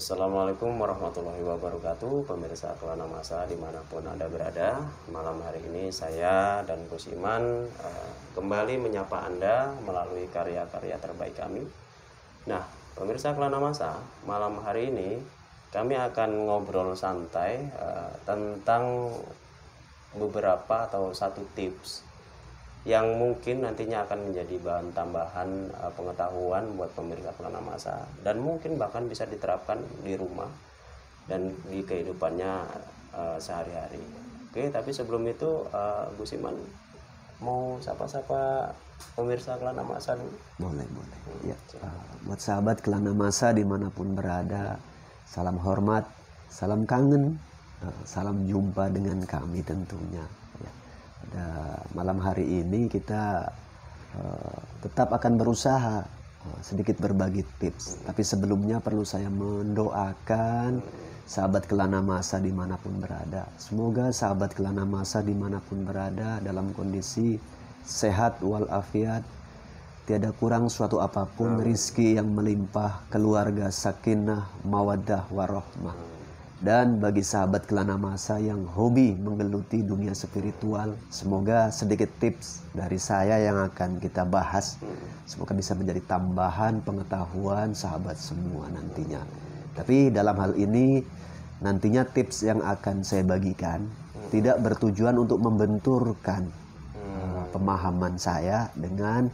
Assalamualaikum warahmatullahi wabarakatuh, pemirsa Kelana Masa dimanapun Anda berada. Malam hari ini saya dan Gus Iman kembali menyapa Anda melalui karya-karya terbaik kami. Nah, pemirsa Kelana Masa, malam hari ini kami akan ngobrol santai tentang beberapa atau satu tips yang mungkin nantinya akan menjadi bahan tambahan pengetahuan buat pemirsa Kelana Masa, dan mungkin bahkan bisa diterapkan di rumah dan di kehidupannya sehari-hari. Oke, tapi sebelum itu Gus Iman mau sapa-sapa pemirsa Kelana Masa dulu. Boleh. Ya. Buat sahabat Kelana Masa dimanapun berada, salam hormat, salam kangen, salam jumpa dengan kami tentunya. Ya. Pada malam hari ini kita tetap akan berusaha sedikit berbagi tips. Tapi sebelumnya perlu saya mendoakan sahabat Kelana Masa dimanapun berada. Semoga sahabat Kelana Masa dimanapun berada dalam kondisi sehat walafiat, tiada kurang suatu apapun, rizki yang melimpah, keluarga sakinah, mawaddah warahmah. Dan bagi sahabat Kelana Masa yang hobi menggeluti dunia spiritual, semoga sedikit tips dari saya yang akan kita bahas, semoga bisa menjadi tambahan pengetahuan sahabat semua nantinya. Tapi dalam hal ini, nantinya tips yang akan saya bagikan tidak bertujuan untuk membenturkan pemahaman saya dengan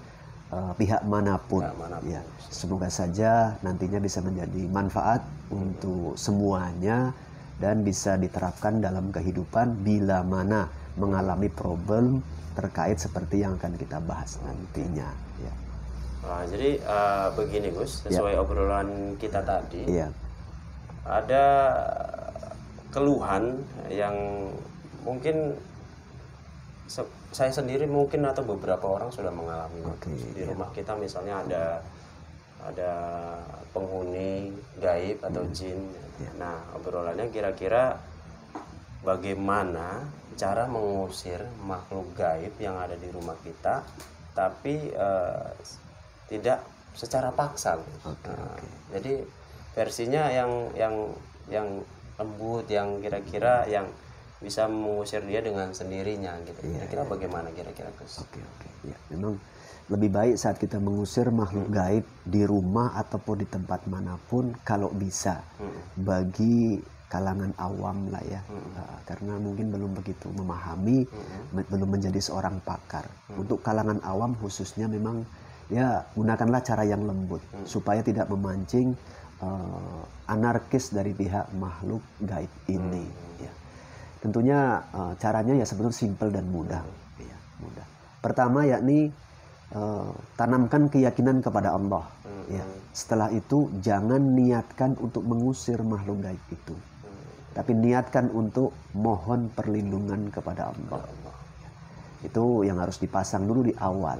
pihak manapun. Ya, semoga saja nantinya bisa menjadi manfaat untuk semuanya dan bisa diterapkan dalam kehidupan bila mana mengalami problem terkait seperti yang akan kita bahas nantinya. Ya. Jadi begini Gus, sesuai obrolan kita tadi, ada keluhan yang mungkin saya sendiri mungkin atau beberapa orang sudah mengalami. Di rumah kita misalnya ada penghuni gaib atau jin. Nah, obrolannya kira-kira bagaimana cara mengusir makhluk gaib yang ada di rumah kita, tapi tidak secara paksa. Jadi versinya yang lembut, yang kira-kira yang bisa mengusir dia dengan sendirinya gitu. Kira-kira bagaimana kira-kira Gus? Ya, memang lebih baik saat kita mengusir makhluk gaib di rumah ataupun di tempat manapun kalau bisa bagi kalangan awam lah ya, karena mungkin belum begitu memahami, belum menjadi seorang pakar. Untuk kalangan awam khususnya memang ya gunakanlah cara yang lembut supaya tidak memancing anarkis dari pihak makhluk gaib ini. Ya. Tentunya caranya ya sebetulnya simpel dan mudah. Ya, mudah. Pertama yakni tanamkan keyakinan kepada Allah. Ya. Setelah itu jangan niatkan untuk mengusir makhluk gaib itu, tapi niatkan untuk mohon perlindungan kepada Allah. Ya. Itu yang harus dipasang dulu di awal.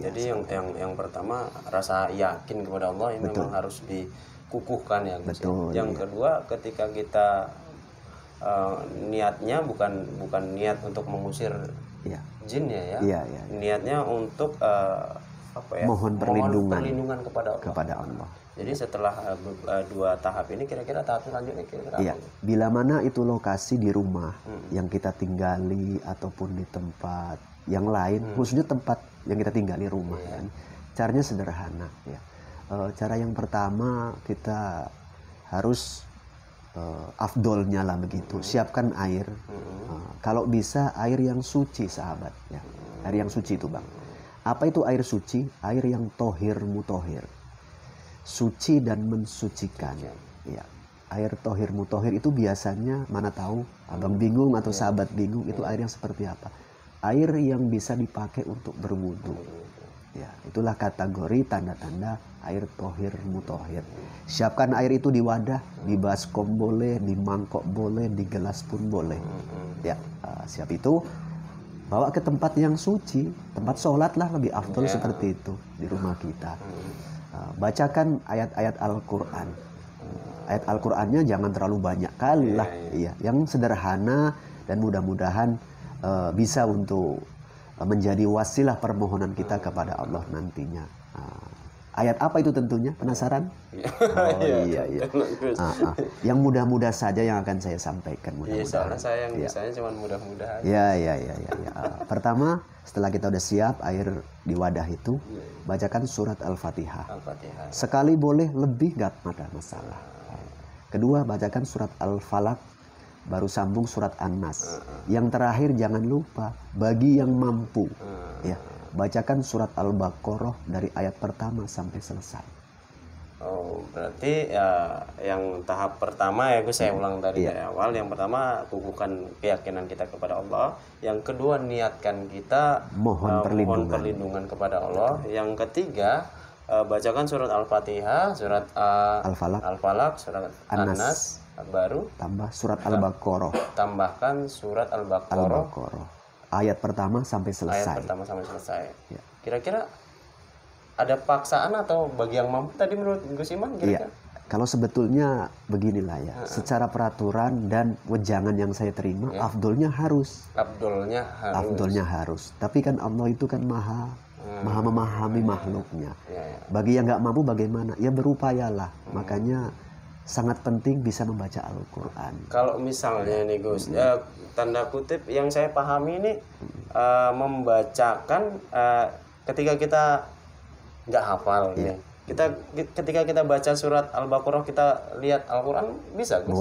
Jadi yang pertama rasa yakin kepada Allah ini memang harus dikukuhkan ya. Betul. Yang kedua ketika kita niatnya bukan niat untuk mengusir jin ya. Niatnya untuk mohon perlindungan kepada Allah. Jadi setelah dua tahap ini kira-kira tahap selanjutnya kira-kira apa? Bila mana itu lokasi di rumah yang kita tinggali ataupun di tempat yang lain, khususnya tempat yang kita tinggali rumah kan. Caranya sederhana ya. Cara yang pertama kita harus afdolnya lah begitu, siapkan air, kalau bisa air yang suci sahabat ya. Air yang suci itu bang, apa itu air suci? Air yang tohir mutohir, suci dan mensucikan ya. Air tohir mutohir itu biasanya, mana tahu abang bingung atau sahabat bingung, itu air yang seperti apa? Air yang bisa dipakai untuk berwudu ya. Itulah kategori tanda-tanda air tohir mutohir. Siapkan air itu di wadah, di baskom boleh, di mangkok boleh, di gelas pun boleh ya. Siap itu bawa ke tempat yang suci, tempat sholat lah lebih afdol seperti itu di rumah kita. Bacakan ayat-ayat Al-Quran. Ayat Al-Qurannya jangan terlalu banyak kali lah ya. Yang sederhana dan mudah-mudahan bisa untuk menjadi wasilah permohonan kita kepada Allah nantinya. Ayat apa itu tentunya? Penasaran? Oh iya. Yang mudah-mudah saja yang akan saya sampaikan. Iya, soalnya saya yang biasanya cuma mudah-mudah aja. Ya. Pertama, setelah kita udah siap air di wadah itu, bacakan surat Al-Fatihah. Sekali boleh, lebih gak ada masalah. Kedua, bacakan surat Al-Falaq, baru sambung surat An-Nas. Yang terakhir jangan lupa, bagi yang mampu, ya, bacakan surat Al-Baqarah dari ayat pertama sampai selesai. Oh, berarti ya, yang tahap pertama ya Gus, saya ulang tadi dari awal. Yang pertama, kukuhkan keyakinan kita kepada Allah. Yang kedua, niatkan kita mohon perlindungan kepada Allah. Yang ketiga, bacakan surat Al-Fatihah, surat Al-Falaq, surat An-Nas, baru tambah surat Al-Baqarah. Tambahkan surat Al-Baqarah. Ayat pertama sampai selesai. Ya. Kira-kira ada paksaan atau bagi yang mampu tadi menurut Gus Iman kira-kira? Kalau sebetulnya beginilah ya, secara peraturan dan wejangan yang saya terima, afdolnya harus. Afdolnya harus. Tapi kan Allah itu kan maha memahami makhluknya. Bagi yang nggak mampu bagaimana? Ya berupayalah. Makanya sangat penting bisa membaca Al-Quran. Kalau misalnya nih Gus, tanda kutip yang saya pahami ini membacakan ketika kita nggak hafal nih. Ketika kita baca surat Al-Baqarah, kita lihat Al-Quran, bisa Gus?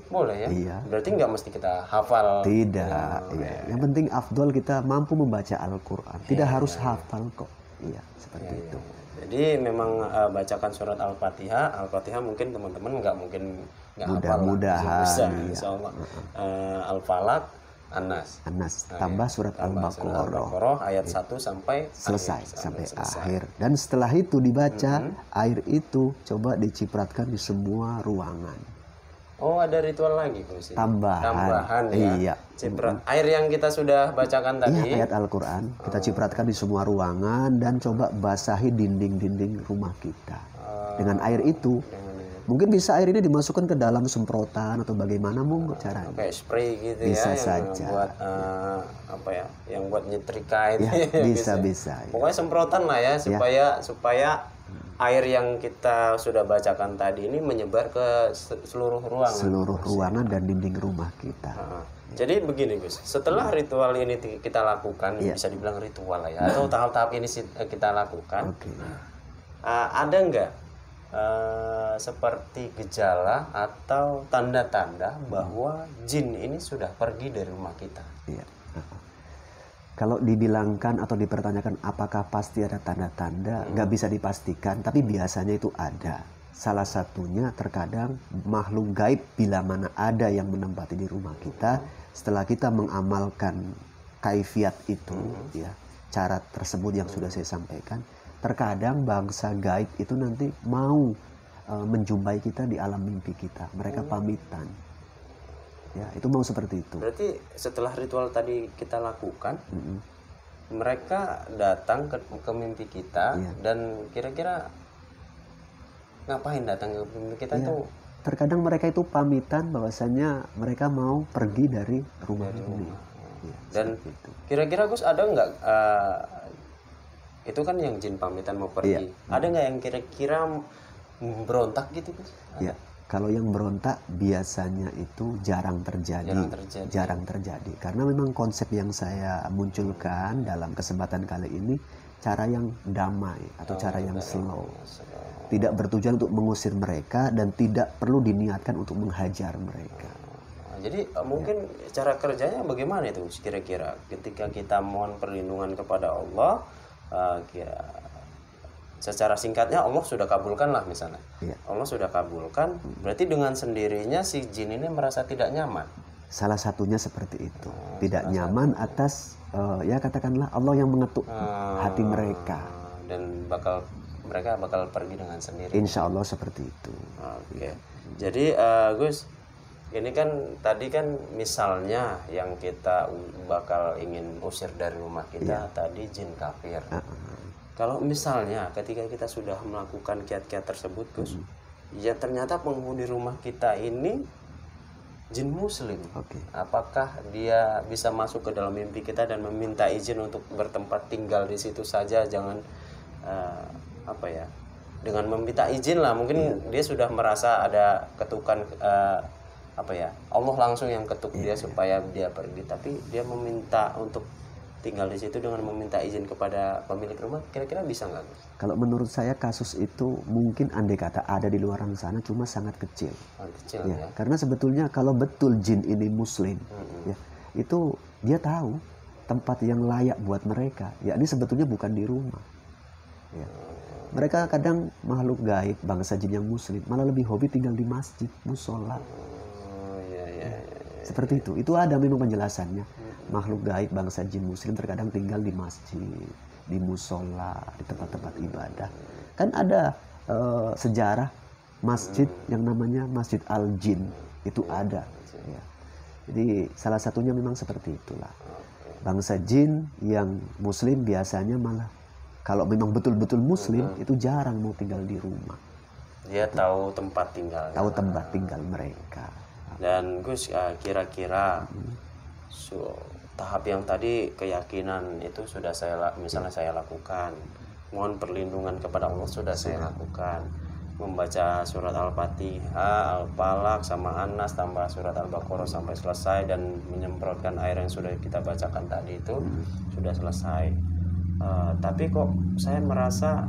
Boleh ya? Iya. Berarti nggak mesti kita hafal? Tidak. Yang penting afdol kita mampu membaca Al-Quran. Tidak harus hafal kok. Iya, seperti itu. Jadi memang bacakan surat Al-Fatihah. Al-Fatihah mungkin teman-teman nggak hafal. Mudah-mudahan. Bisa, insyaallah. Al-Falaq, An-Nas. Tambah surat Al-Baqarah ayat 1 sampai selesai. Sampai akhir. Dan setelah itu dibaca, air itu coba dicipratkan di semua ruangan. Oh, ada ritual lagi Gus. Tambahan ya. Iya. Ciprat air yang kita sudah bacakan tadi. Iya, ayat Al-Quran. Kita cipratkan di semua ruangan dan coba basahi dinding-dinding rumah kita. Dengan air itu. Mungkin bisa air ini dimasukkan ke dalam semprotan atau bagaimana mungkin caranya. Kayak spray gitu bisa ya. Saja. Yang buat yang buat nyetrika itu. Ya, bisa. Pokoknya semprotan lah ya supaya air yang kita sudah bacakan tadi ini menyebar ke seluruh ruangan. Dan dinding rumah kita. Jadi begini Gus, setelah ritual ini kita lakukan, bisa dibilang ritual lah ya, atau tahap-tahap ini kita lakukan, ada nggak seperti gejala atau tanda-tanda bahwa jin ini sudah pergi dari rumah kita? Iya. Kalau dibilangkan atau dipertanyakan apakah pasti ada tanda-tanda, nggak bisa dipastikan, tapi biasanya itu ada. Salah satunya terkadang makhluk gaib bila mana ada yang menempati di rumah kita, setelah kita mengamalkan kaifiat itu, ya, cara tersebut yang sudah saya sampaikan, terkadang bangsa gaib itu nanti mau menjumpai kita di alam mimpi kita. Mereka pamitan. Ya, itu mau seperti itu. Berarti setelah ritual tadi kita lakukan, mereka datang ke mimpi kita, dan kira-kira ngapain datang ke mimpi kita itu? Terkadang mereka itu pamitan bahwasanya mereka mau pergi dari rumah ini. Ya, dan kira-kira Gus, ada nggak itu kan yang jin pamitan mau pergi? Ada nggak yang kira-kira berontak gitu Gus? Ya. Kalau yang berontak biasanya itu jarang terjadi. Karena memang konsep yang saya munculkan dalam kesempatan kali ini cara yang damai atau cara yang slow. Tidak bertujuan untuk mengusir mereka dan tidak perlu diniatkan untuk menghajar mereka. Jadi mungkin cara kerjanya bagaimana itu kira-kira? Ketika kita mohon perlindungan kepada Allah, secara singkatnya Allah sudah kabulkan lah misalnya. Allah sudah kabulkan, berarti dengan sendirinya si jin ini merasa tidak nyaman. Salah satunya seperti itu. Tidak nyaman atas ya katakanlah Allah yang mengetuk hati mereka. Dan mereka bakal pergi dengan sendiri. Insya Allah seperti itu. Oke. Jadi Gus, ini kan tadi kan misalnya yang kita bakal ingin usir dari rumah kita tadi jin kafir. Kalau misalnya ketika kita sudah melakukan kiat-kiat tersebut Gus, ya ternyata penghuni rumah kita ini jin muslim. Apakah dia bisa masuk ke dalam mimpi kita dan meminta izin untuk bertempat tinggal di situ saja, jangan dengan meminta izin lah, mungkin dia sudah merasa ada ketukan apa ya, Allah langsung yang ketuk dia supaya dia pergi, tapi dia meminta untuk tinggal di situ dengan meminta izin kepada pemilik rumah, kira-kira bisa nggak? Kalau menurut saya kasus itu mungkin andai kata ada di luar sana cuma sangat kecil. Kecil Ya, ya. karena sebetulnya kalau betul jin ini muslim, ya, itu dia tahu tempat yang layak buat mereka. Ya, ini sebetulnya bukan di rumah. Ya. Mereka kadang makhluk gaib bangsa jin yang muslim malah lebih hobi tinggal di masjid, musola. Seperti itu. Itu ada memang penjelasannya. Makhluk gaib bangsa jin muslim terkadang tinggal di masjid, di musola, di tempat-tempat ibadah. Kan ada sejarah masjid yang namanya Masjid Al-Jin, itu ada. Ya. Jadi salah satunya memang seperti itulah. Bangsa jin yang muslim biasanya malah kalau memang betul-betul muslim itu jarang mau tinggal di rumah. Dia tahu tempat tinggal. Tahu tempat tinggal mereka. Dan Gus, kira-kira tahap yang tadi keyakinan itu sudah misalnya saya lakukan, mohon perlindungan kepada Allah sudah saya lakukan, membaca surat Al-Fatihah, Al-Falaq sama An-Nas tambah surat Al-Baqarah sampai selesai dan menyemprotkan air yang sudah kita bacakan tadi itu sudah selesai. Tapi kok saya merasa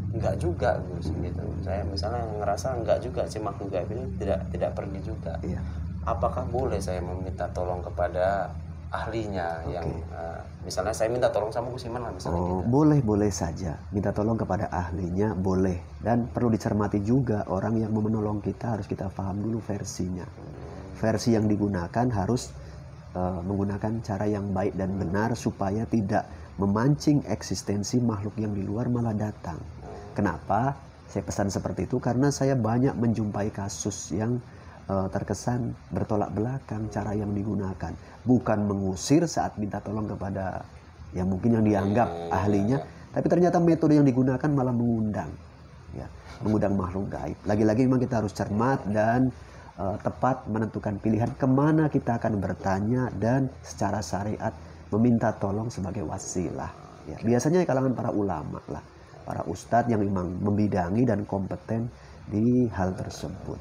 enggak juga Gus gitu. Saya misalnya ngerasa enggak juga si makhluk gaib ini tidak pergi juga. Iya. Apakah boleh saya meminta tolong kepada ahlinya yang misalnya saya minta tolong sama Gus Iman lah misalnya gitu. Boleh saja minta tolong kepada ahlinya, boleh. Dan perlu dicermati juga orang yang mau menolong kita harus kita paham dulu versinya. Versi yang digunakan harus menggunakan cara yang baik dan benar supaya tidak memancing eksistensi makhluk yang di luar malah datang. Kenapa saya pesan seperti itu? Karena saya banyak menjumpai kasus yang terkesan bertolak belakang cara yang digunakan. Bukan mengusir saat minta tolong kepada yang mungkin yang dianggap ahlinya, tapi ternyata metode yang digunakan malah mengundang, ya, mengundang makhluk gaib. Lagi-lagi memang kita harus cermat dan tepat menentukan pilihan kemana kita akan bertanya dan secara syariat meminta tolong sebagai wasilah. Ya, biasanya di kalangan para ulama lah, para ustadz yang memang membidangi dan kompeten di hal tersebut.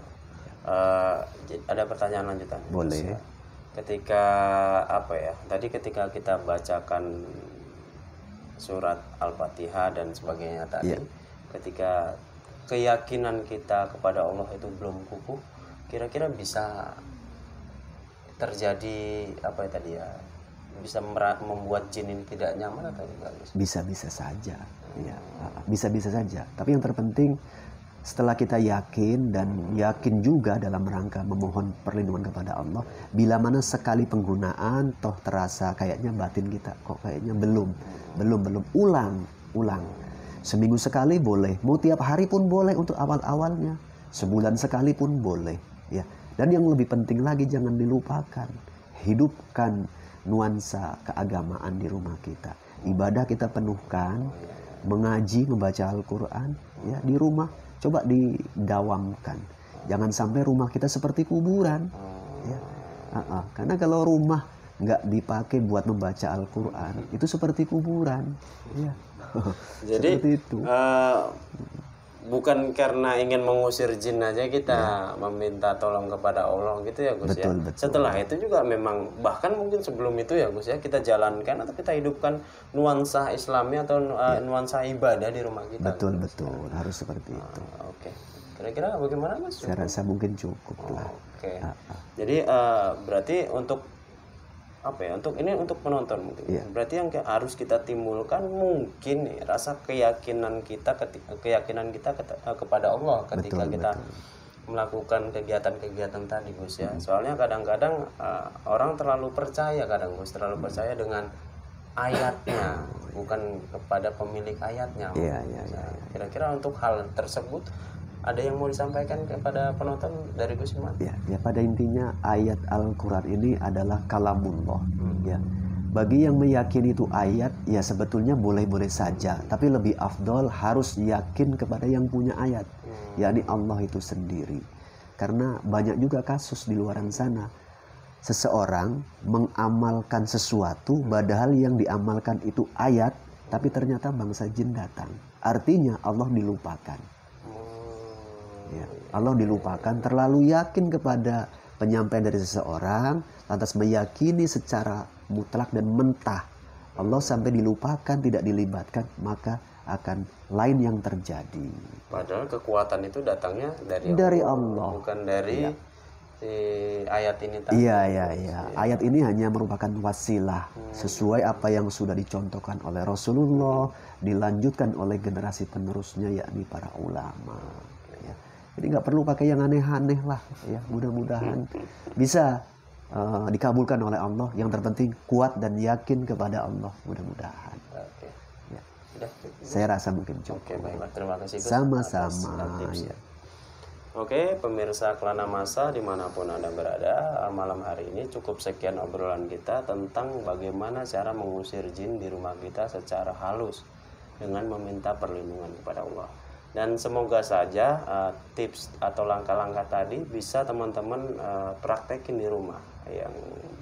Ada pertanyaan lanjutan. Boleh. Ketika tadi ketika kita bacakan surat Al-Fatihah dan sebagainya tadi, ketika keyakinan kita kepada Allah itu belum kukuh, kira-kira bisa terjadi bisa membuat jin ini tidak nyaman atau tidak? Bisa-bisa saja, ya, bisa-bisa saja. Tapi yang terpenting setelah kita yakin dan yakin juga dalam rangka memohon perlindungan kepada Allah, bila mana sekali penggunaan toh terasa kayaknya batin kita kok kayaknya belum, ulang. Seminggu sekali boleh, mau tiap hari pun boleh untuk awal-awalnya, sebulan sekali pun boleh, ya. Dan yang lebih penting lagi jangan dilupakan, hidupkan nuansa keagamaan di rumah kita. Ibadah kita penuhkan, mengaji, membaca Al-Quran, ya, di rumah. Coba didawamkan. Jangan sampai rumah kita seperti kuburan. Ya. Karena kalau rumah nggak dipakai buat membaca Al-Quran, itu seperti kuburan. Ya. Jadi seperti itu. Bukan karena ingin mengusir jin aja kita meminta tolong kepada Allah gitu ya Gus. Betul. Setelah itu juga memang bahkan mungkin sebelum itu ya Gus ya, kita jalankan atau kita hidupkan nuansa Islami atau nuansa ibadah di rumah kita. Betul. Harus seperti itu. Oke. Kira-kira bagaimana Mas? Saya rasa mungkin cukup lah. Oke. Jadi berarti untuk untuk penonton mungkin. Berarti yang harus kita timbulkan mungkin rasa keyakinan kita kepada Allah ketika kita melakukan kegiatan-kegiatan tadi Gus ya. Soalnya kadang-kadang orang terlalu percaya dengan ayatnya, bukan kepada pemilik ayatnya. Kira-kira untuk hal tersebut ada yang mau disampaikan kepada penonton dari Gus Iman? Ya, pada intinya ayat Al-Quran ini adalah kalamullah. Ya. Bagi yang meyakini itu ayat, ya sebetulnya boleh-boleh saja. Tapi lebih afdol harus yakin kepada yang punya ayat, yakni Allah itu sendiri. Karena banyak juga kasus di luar sana. Seseorang mengamalkan sesuatu, padahal yang diamalkan itu ayat, tapi ternyata bangsa jin datang. Artinya Allah dilupakan. Ya, Allah dilupakan, terlalu yakin kepada penyampaian dari seseorang, lantas meyakini secara mutlak dan mentah. Allah sampai dilupakan, tidak dilibatkan, maka akan lain yang terjadi. Padahal kekuatan itu datangnya Dari Allah. bukan dari si ayat ini tadi. Iya. Ayat ini hanya merupakan wasilah sesuai apa yang sudah dicontohkan oleh Rasulullah, dilanjutkan oleh generasi penerusnya yakni para ulama. Ya. Jadi nggak perlu pakai yang aneh-aneh lah. Ya, mudah-mudahan bisa dikabulkan oleh Allah. Yang terpenting kuat dan yakin kepada Allah. Mudah-mudahan. Oke. Ya. Sudah. Saya rasa mungkin cukup. Oke, baiklah. Terima kasih Gus Sama-sama. atas tipsnya. Ya. Oke, pemirsa Kelana Masa dimanapun Anda berada, malam hari ini cukup sekian obrolan kita tentang bagaimana cara mengusir jin di rumah kita secara halus dengan meminta perlindungan kepada Allah. Dan semoga saja tips atau langkah-langkah tadi bisa teman-teman praktekin di rumah.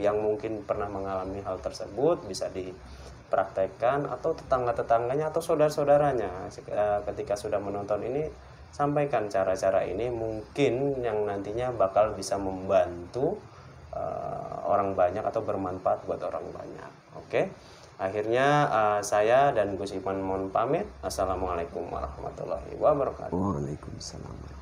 Yang mungkin pernah mengalami hal tersebut bisa dipraktekkan, atau tetangga-tetangganya atau saudara-saudaranya ketika sudah menonton ini, sampaikan cara-cara ini, mungkin yang nantinya bakal bisa membantu orang banyak atau bermanfaat buat orang banyak. Oke, akhirnya saya dan Gus Iman mohon pamit. Assalamualaikum warahmatullahi wabarakatuh. Waalaikumsalam.